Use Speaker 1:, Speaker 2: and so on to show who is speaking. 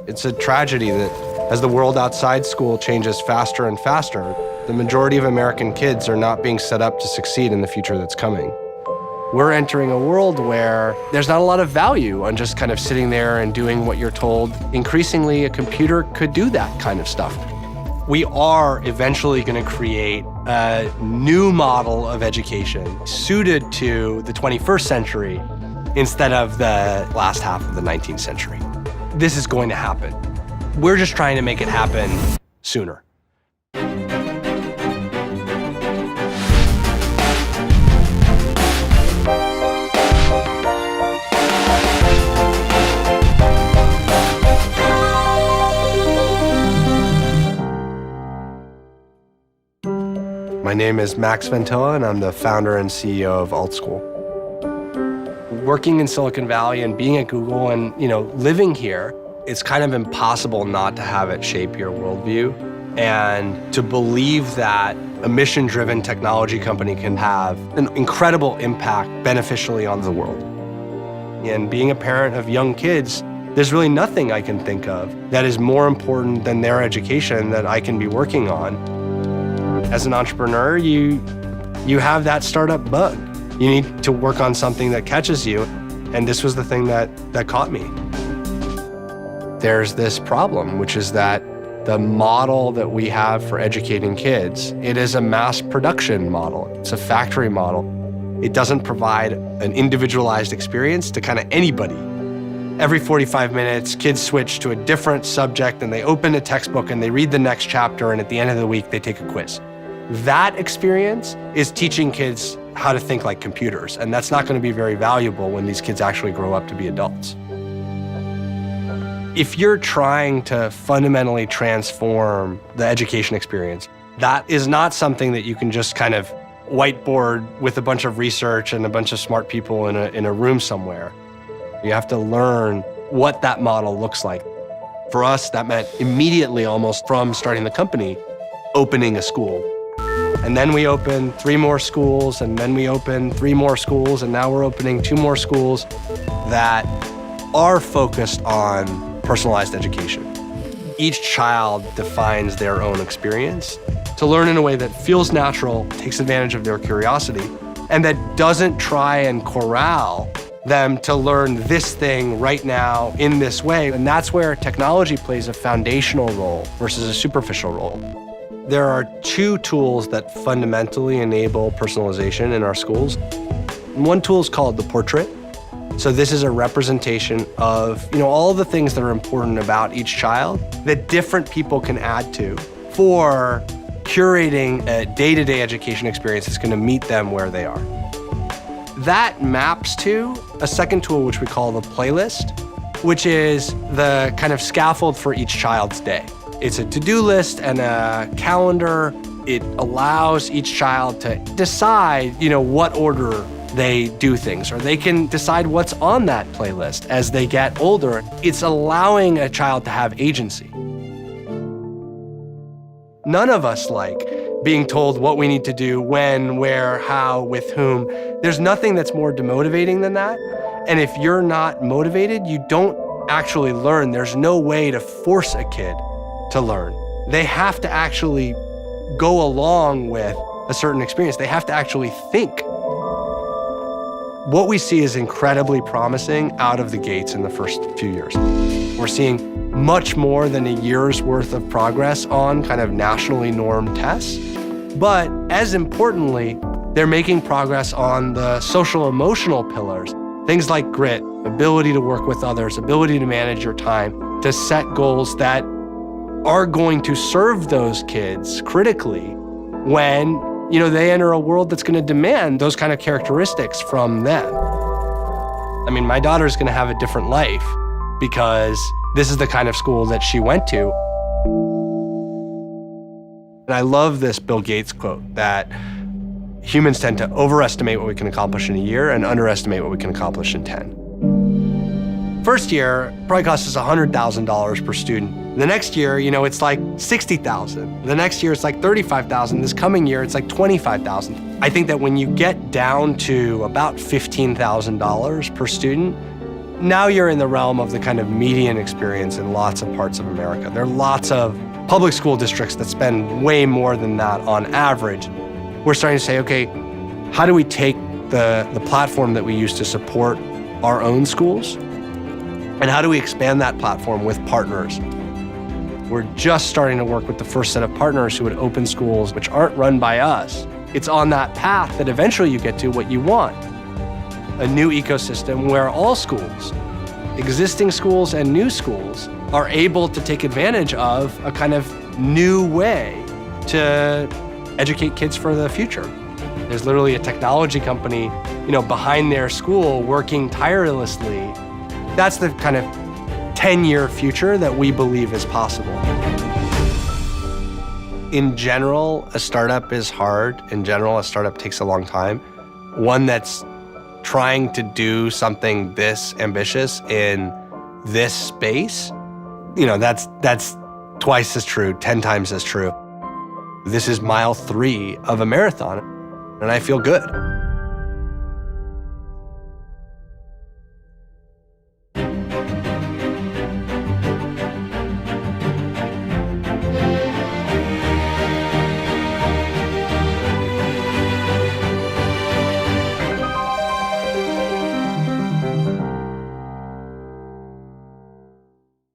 Speaker 1: It's a tragedy that as the world outside school changes faster and faster, the majority of American kids are not being set up to succeed in the future that's coming. We're entering a world where there's not a lot of value on just kind of sitting there and doing what you're told. Increasingly, a computer could do that kind of stuff. We are eventually going to create a new model of education suited to the 21st century instead of the last half of the 19th century. This is going to happen. We're just trying to make it happen sooner. My name is Max Ventoa, and I'm the founder and CEO of AltSchool. Working in Silicon Valley and being at Google and living here, it's kind of impossible not to have it shape your worldview and to believe that a mission-driven technology company can have an incredible impact beneficially on the world. And being a parent of young kids, there's really nothing I can think of that is more important than their education that I can be working on. As an entrepreneur, you have that startup bug. You need to work on something that catches you, and this was the thing that caught me. There's this problem, which is that the model that we have for educating kids, it is a mass production model. It's a factory model. It doesn't provide an individualized experience to kind of anybody. Every 45 minutes, kids switch to a different subject, and they open a textbook and they read the next chapter, and at the end of the week, they take a quiz. That experience is teaching kids how to think like computers, and that's not going to be very valuable when these kids actually grow up to be adults. If you're trying to fundamentally transform the education experience, that is not something that you can just kind of whiteboard with a bunch of research and a bunch of smart people in a room somewhere. You have to learn what that model looks like. For us, that meant immediately, almost from starting the company, opening a school. And then we opened 3 more schools, and then we opened 3 more schools, and now we're opening 2 more schools that are focused on personalized education. Each child defines their own experience to learn in a way that feels natural, takes advantage of their curiosity, and that doesn't try and corral them to learn this thing right now in this way. And that's where technology plays a foundational role versus a superficial role. There are 2 tools that fundamentally enable personalization in our schools. One tool is called the portrait. So this is a representation of all the things that are important about each child that different people can add to for curating a day-to-day education experience that's going to meet them where they are. That maps to a second tool, which we call the playlist, which is the kind of scaffold for each child's day. It's a to-do list and a calendar. It allows each child to decide, what order they do things, or they can decide what's on that playlist as they get older. It's allowing a child to have agency. None of us like being told what we need to do, when, where, how, with whom. There's nothing that's more demotivating than that. And if you're not motivated, you don't actually learn. There's no way to force a kid to learn. They have to actually go along with a certain experience. They have to actually think. What we see is incredibly promising out of the gates in the first few years. We're seeing much more than a year's worth of progress on kind of nationally normed tests. But as importantly, they're making progress on the social emotional pillars, things like grit, ability to work with others, ability to manage your time, to set goals that are going to serve those kids critically when they enter a world that's going to demand those kind of characteristics from them. I mean, my daughter's going to have a different life because this is the kind of school that she went to. And I love this Bill Gates quote that humans tend to overestimate what we can accomplish in a year and underestimate what we can accomplish in 10. First year probably costs us $100,000 per student. The next year, it's like $60,000. The next year, it's like $35,000. This coming year, it's like $25,000. I think that when you get down to about $15,000 per student, Now you're in the realm of the kind of median experience in lots of parts of America. There are lots of public school districts that spend way more than that on average. We're starting to say, okay, how do we take the platform that we use to support our own schools, and how do we expand that platform with partners? We're just starting to work with the first set of partners who would open schools which aren't run by us. It's on that path that eventually you get to what you want. A new ecosystem where all schools, existing schools and new schools, are able to take advantage of a kind of new way to educate kids for the future. There's literally a technology company, behind their school working tirelessly. That's the kind of 10-year future that we believe is possible. In general, a startup is hard. In general, a startup takes a long time. One that's trying to do something this ambitious in this space, that's twice as true, 10 times as true. This is mile 3 of a marathon, and I feel good.